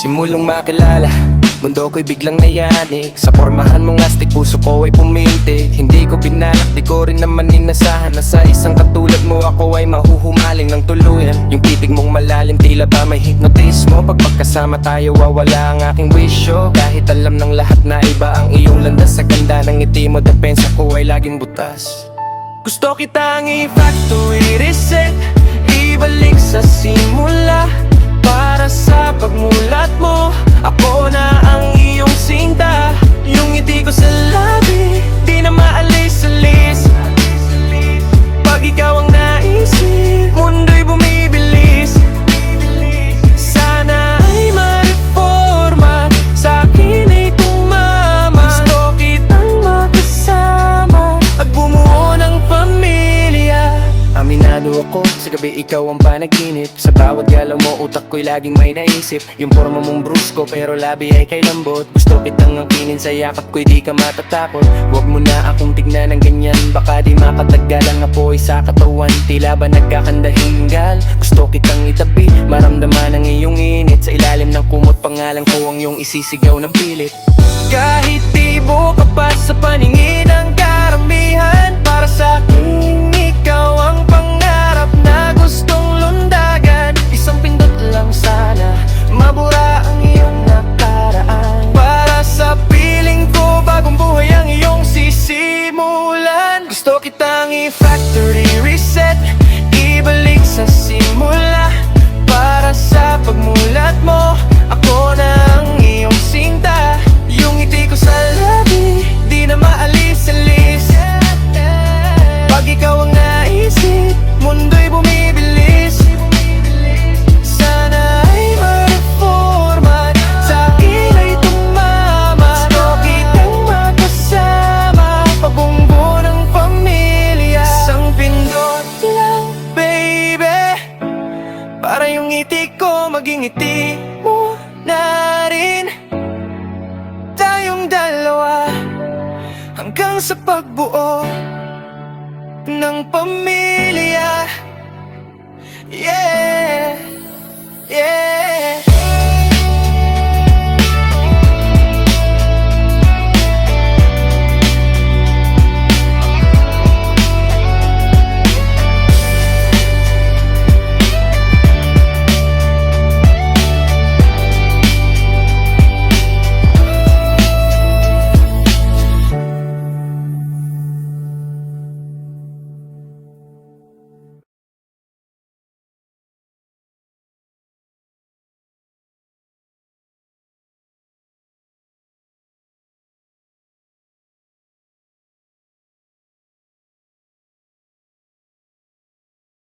Simulong makilala, mundo ko'y biglang nayanig. Sa pormahan mong astig, puso ko ay pumintig. Hindi ko binalak, di ko rin naman inasahan na sa isang katulad mo ako ay mahuhumaling ng tuluyan. Yung titig mong malalim, tila ba may hypnotismo. Pag magkasama tayo, wawala ang aking wisyo. Kahit alam ng lahat na iba ang iyong landas, sa ganda ng ngiti mo, depensa ko ay laging butas. Gusto kitang i-factory reset, ibalik sa simula. Para sa pagmulat mo, ako na ang iyong sinta. Yung ngiti ko sa labi, di na maalis-alis. Pag ikaw ang naisip, mundo'y bumibilis. Sana ay ma-reforma, sa'kin ay tumama. Gusto kitang makasama at bumuo ng pamilya. Aminado ako, sa gabi ikaw ang panaginip. Sa bawat galaw mo, utak ko'y laging may naisip. Yung forma mong brusko, pero labi ay kay lambot. Gusto kitang angkinin sa yakap ko'y di ka matatakot. Huwag mo na akong tignan ng ganyan, baka di makatagalan nga po'y sa katawan. Tila ba nagkakandahinggal, gusto kitang itabi. Maramdaman ang iyong init, sa ilalim ng kumot pangalan ko ang iyong isisigaw ng pilit. Kahit tibo ka pa sa paningin ng karamihan, para sa'kin ikaw ang pangarap na gustong lundagan. Isang pindot lang sana, mabura ang iyong nakaraan. Para sa piling ko, bagong buhay ang iyong sisimulan. Gusto kitang i-factory reset, ibalik sa simula. Para sa pagmulat mo, ako na ang iyong sinta. Yung ngiti ko sa labi, di na maalis-alis. Pag ikaw ang naisip, mundo'y bumibilis. Sana ay ma-reforma, sa'kin ay tumama. Gusto kitang makasama, pabunggo ng pamilya. Isang pindot lang, baby, para yung ngiti ko maging ngiti mo na rin. Tayong dalawa hanggang sa pagbuo ng pamilya. Yeah, yeah.